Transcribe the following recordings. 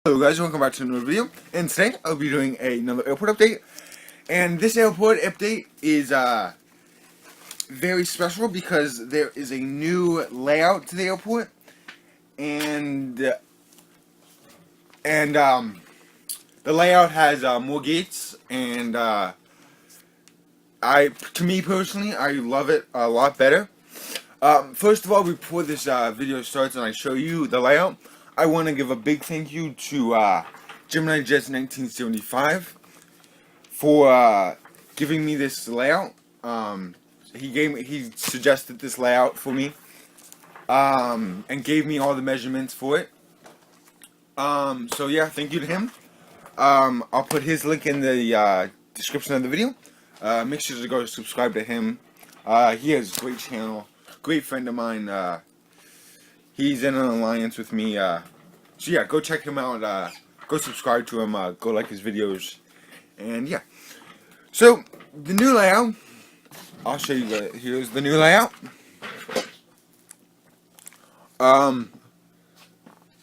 Hello guys, welcome back to another video, and today I'll be doing another airport update. And this airport update is very special because there is a new layout to the airport, and the layout has more gates, and to me personally, I love it a lot better. First of all, before this video starts and I show you the layout, I want to give a big thank you to Gemini Jets 1975 for giving me this layout. He suggested this layout for me, and gave me all the measurements for it. So yeah, thank you to him. I'll put his link in the description of the video. Make sure to go subscribe to him. He has a great channel, great friend of mine. He's in an alliance with me. So yeah, go check him out. Go subscribe to him. Go like his videos. And yeah. So the new layout. I'll show you. Here's the new layout.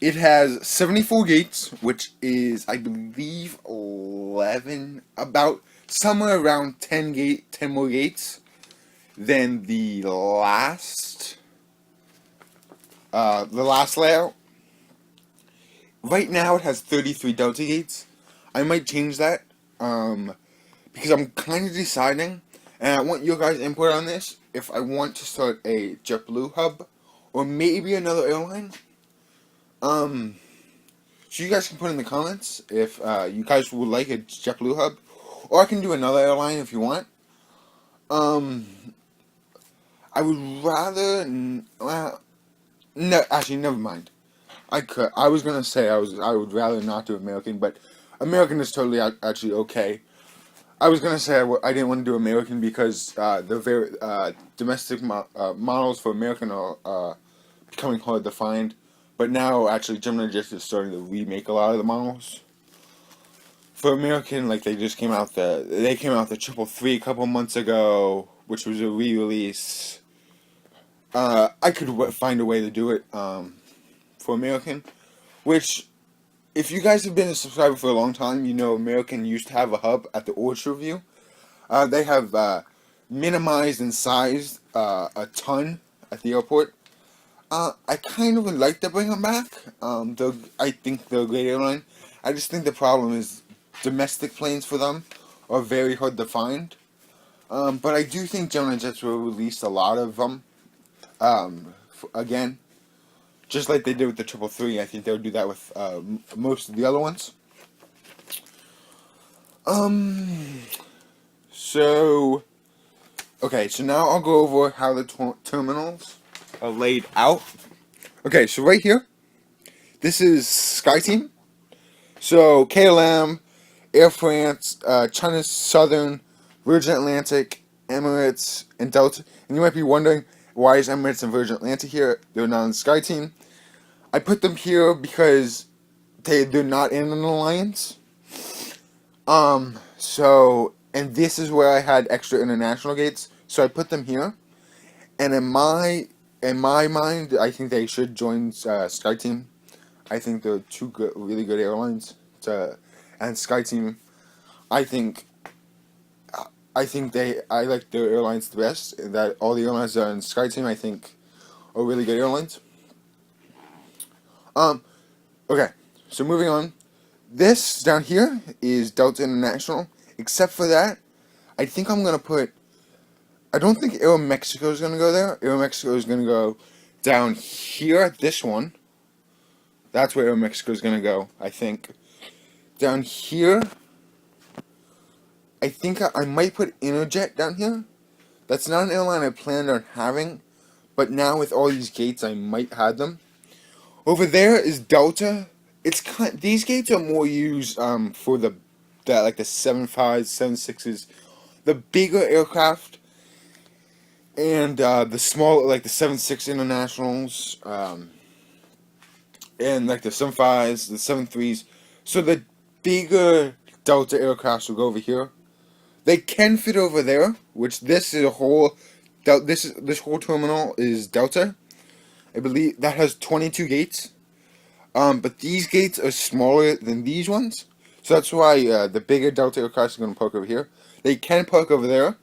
It has 74 gates, which is, I believe, 11, about somewhere around 10 more gates than the last layout. Right now it has 33 Delta gates. I might change that, because I'm kind of deciding, and I want your guys' input on this, if I want to start a JetBlue hub, or maybe another airline. So you guys can put in the comments if you guys would like a JetBlue hub, or I can do another airline if you want. I would rather, well, no, actually, never mind. I was gonna say I would rather not do American, but American is totally actually okay. I was gonna say I didn't want to do American because the very domestic models for American are becoming hard to find. But now, actually, Gemini Jets is starting to remake a lot of the models. For American, like, they came out the 333 a couple months ago, which was a re-release. I could find a way to do it for American, which, if you guys have been a subscriber for a long time, you know American used to have a hub at the Orchard View. They have minimized and sized a ton at the airport. I kind of would like to bring them back. I think they're a great airline. I just think the problem is domestic planes for them are very hard to find. But I do think Gemini Jets will release a lot of them. Again, just like they did with the 333, I think they'll do that with most of the other ones. So now I'll go over how the terminals are laid out. Okay, so right here, this is SkyTeam. So KLM, Air France, China Southern, Virgin Atlantic, Emirates, and Delta. And you might be wondering, why is Emirates and Virgin Atlantic here? They're not on SkyTeam. I put them here because they're not in an alliance. And this is where I had extra international gates, so I put them here. And in my mind, I think they should join SkyTeam. I think they're two really good airlines. And SkyTeam, I like their airlines the best. That all the airlines that are in SkyTeam, I think, are really good airlines. Okay, so moving on. This down here is Delta International. Except for that, I think I'm gonna put. I don't think Aeromexico is gonna go there. Aeromexico is gonna go down here at this one. That's where Aeromexico is gonna go, I think. Down here, I think I might put Interjet down here. That's not an airline I planned on having, but now with all these gates, I might have them. Over there is Delta. These gates are more used for the 7.5s, 7.6s, the bigger aircraft, and the small, like the 7.6 internationals, and like the 7.5s, the 7.3s. So the bigger Delta aircrafts will go over here. They can fit over there, which this whole terminal is Delta. I believe that has 22 gates. But these gates are smaller than these ones, so that's why the bigger Delta aircraft are going to park over here. They can park over there.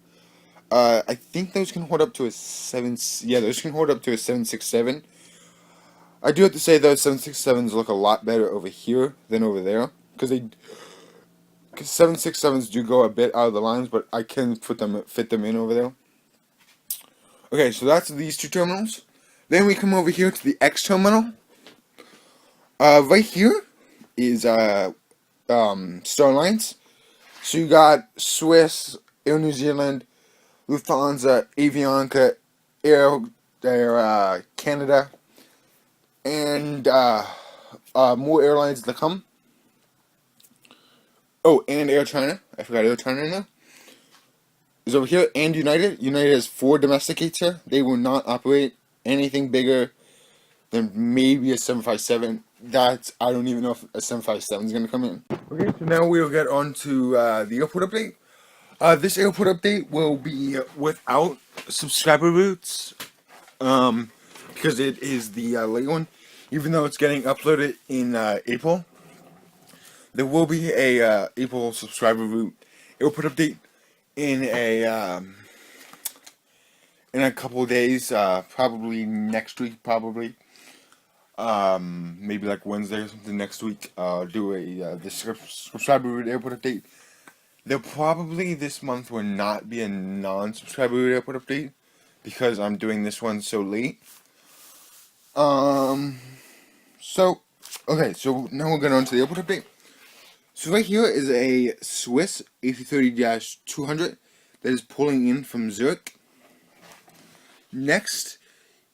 I think those can hold up to a 7. Yeah, those can hold up to a 767. I do have to say those 767s look a lot better over here than over there, because 767s do go a bit out of the lines, but I can fit them in over there. Okay, so that's these two terminals. Then we come over here to the X terminal. Right here is Star Alliance. So you got Swiss, Air New Zealand, Lufthansa, Avianca, Air Canada, and more airlines to come. Oh, and Air China. I forgot Air China now. Is over here, and United. United has 4 domestic gates here. They will not operate anything bigger than maybe a 757. I don't even know if a 757 is going to come in. Okay, so now we'll get on to the airport update. This airport update will be without subscriber routes, because it is the late one, even though it's getting uploaded in April. There will be a April subscriber route airport update in a couple of days, probably next week, maybe like Wednesday or something next week. Do the subscriber route airport update. There probably this month will not be a non-subscriber route airport update because I'm doing this one so late. So now we'll get on to the airport update. So right here is a Swiss A330-200 that is pulling in from Zurich. Next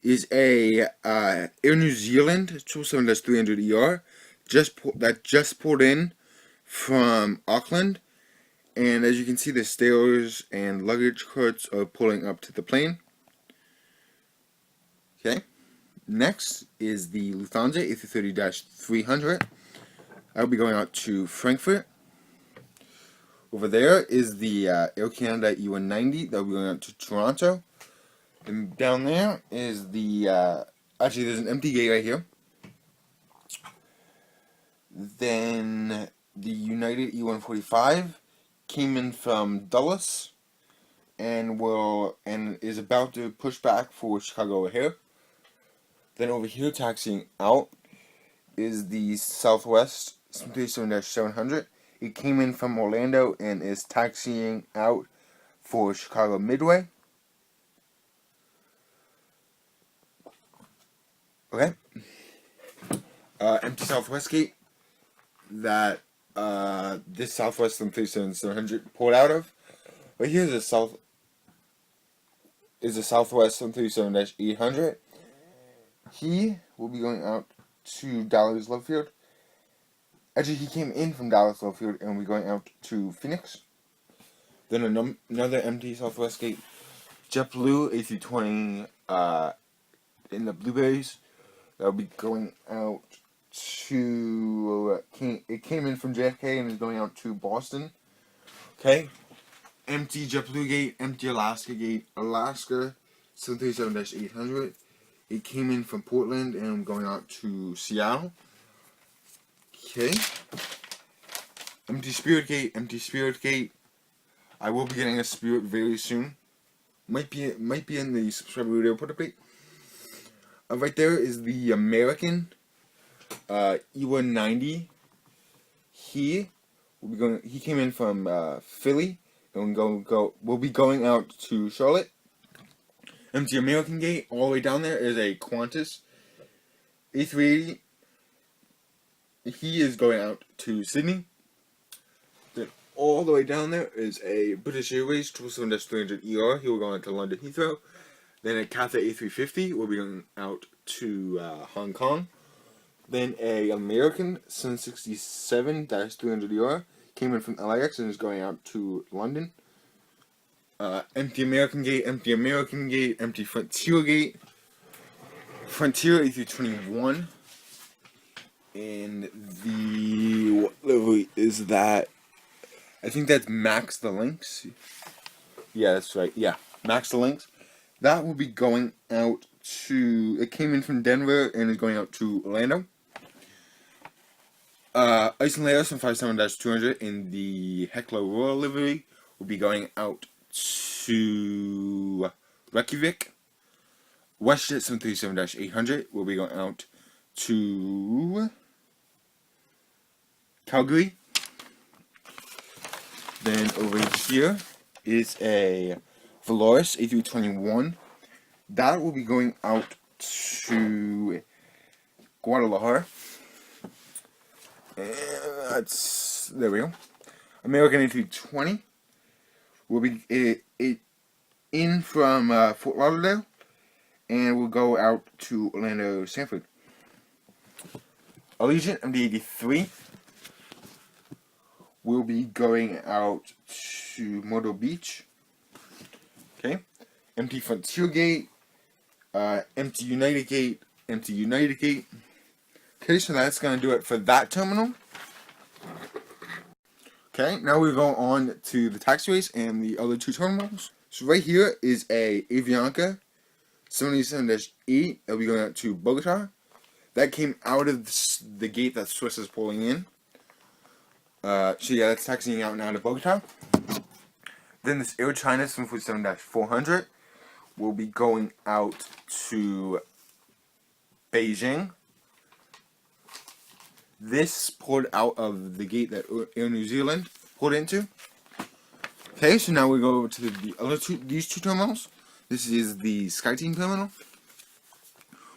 is a Air New Zealand 777-300ER that just pulled in from Auckland. And as you can see, the stairs and luggage carts are pulling up to the plane. Okay. Next is the Lufthansa A330-300. I'll be going out to Frankfurt. Over there is the Air Canada E190 that will be going out to Toronto. And down there is the actually there's an empty gate right here. Then the United E145 came in from Dulles and is about to push back for Chicago O'Hare. Then over here taxiing out is the Southwest 737-700. It came in from Orlando and is taxiing out for Chicago Midway. Okay. Empty Southwest gate that this Southwest 737-700 pulled out of. But here's a Southwest 737-800. He will be going out to Dallas Love Field. Actually, he came in from Dallas Love Field and will be going out to Phoenix. Then another empty Southwest gate. JetBlue A320 in the Blueberries. That'll be going out to it came in from JFK and is going out to Boston. Okay. Empty JetBlue gate, empty Alaska gate. Alaska 737-800. It came in from Portland and going out to Seattle. Okay. Empty Spirit gate. I will be getting a Spirit very soon. Might be in the subscriber video airport update. Right there is the American E190. He came in from Philly and will be going out to Charlotte. Empty American gate. All the way down there is a Qantas A380. He is going out to Sydney. Then all the way down there is a British Airways 777-300ER. He will go out to London Heathrow. Then a Cathay A350 will be going out to Hong Kong. Then a American 767-300ER came in from LAX and is going out to London. Empty American gate, empty Frontier gate. Frontier A321. And what level is that? I think that's Max the Lynx. Yeah, that's right. Yeah, Max the Lynx. That will be going out to. It came in from Denver and is going out to Orlando. Iceland Layer 757-200 in the Hekla Royal livery will be going out to Reykjavik. WestJet 737-800 will be going out to Calgary. Then over here is a Valoris A321. That will be going out to Guadalajara. And there we go. American A320 will be in from Fort Lauderdale, and will go out to Orlando Sanford. Allegiant MD-83 will be going out to Myrtle Beach. Okay. Empty Frontier Gate, empty United Gate, empty United Gate. Okay, so that's going to do it for that terminal. Okay, now we go on to the taxiways and the other two terminals. So right here is a Avianca 77-8 that will be going out to Bogota. That came out of the gate that Swiss is pulling in. So yeah, that's taxiing out now to Bogota. Then this Air China 747-400 will be going out to Beijing. This pulled out of the gate that Air New Zealand pulled into. Okay, so now we go over to the other these two terminals. This is the SkyTeam terminal.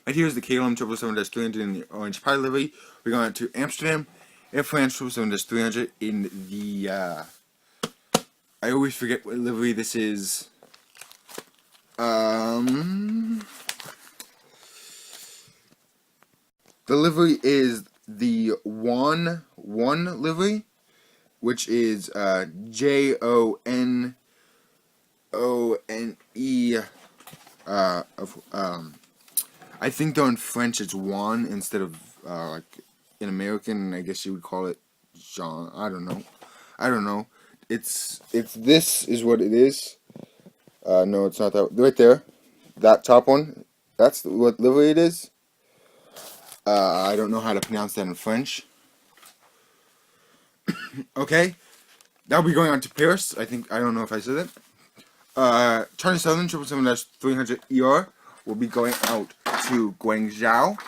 Right here is the KLM 777-300 in the orange pie livery. We're going to Amsterdam. Air France 777-300 in the, I always forget what livery this is. The livery is the one livery, which is JONONE. I think though in French it's Juan instead of like in American. I guess you would call it Jean. I don't know. It's this is what it is. No, it's not that. Right there, that top one. That's what livery it is. I don't know how to pronounce that in French. Okay, that'll be going on to Paris. I don't know if I said that. Charlie Southern 777-300 ER will be going out to Guangzhou,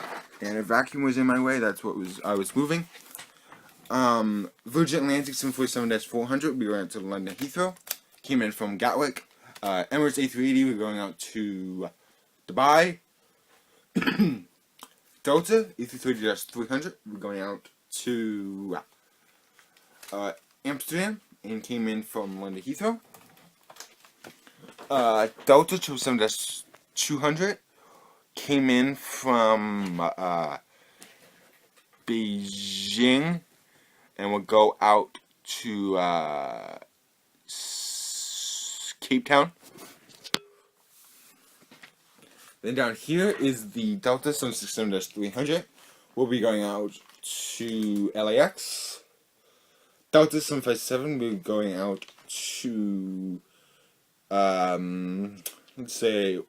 and a vacuum was in my way. That's what I was moving. Virgin Atlantic 747-400 will be going out to London Heathrow. Came in from Gatwick. Emirates A380 will be going out to Dubai. Delta A330-300 will be going out to Amsterdam and came in from London Heathrow. Delta 777-200 came in from Beijing and will go out to Cape Town. Then down here is the Delta 767-300. We'll be going out to LAX. Delta 757 will be going out to, let's say,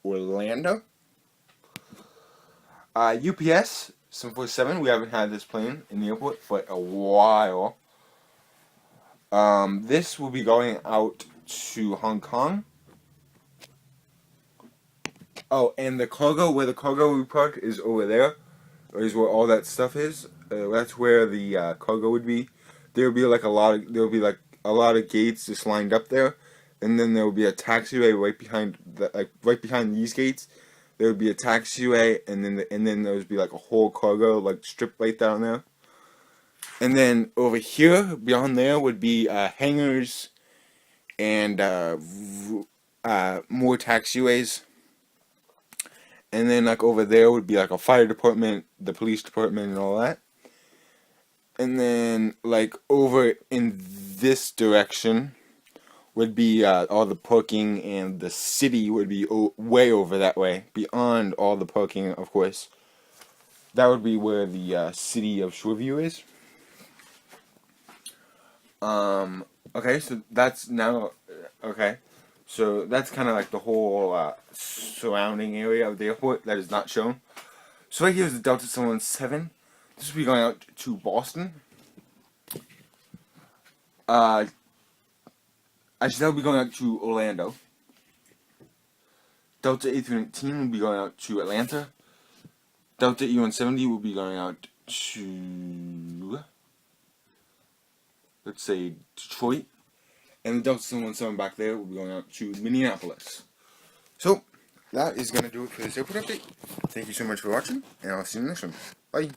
Orlando. UPS 747, we haven't had this plane in the airport for a while. This will be going out to Hong Kong. Oh, and the cargo, where the cargo we park is over there, is where all that stuff is. That's where the cargo would be. There will be like a lot of gates just lined up there, and then there will be a taxiway right behind these gates. There would be a taxiway, and then there would be like a whole cargo like strip right down there. And then over here, beyond there, would be hangars and more taxiways. And then like over there would be like a fire department, the police department, and all that. And then like over in this direction would be all the parking, and the city would be way over that way, beyond all the parking, of course. That would be where the city of Shoreview is. Okay, so that's now, okay. So that's kind of like the whole surrounding area of the airport that is not shown. So right here is the Delta 717. This will be going out to Boston. Actually, that will be going out to Orlando. Delta A319 will be going out to Atlanta. Delta E170 will be going out to, let's say, Detroit. And the Delta 717 back there will be going out to Minneapolis. So, that is going to do it for this airport update. Thank you so much for watching, and I'll see you in the next one. Bye.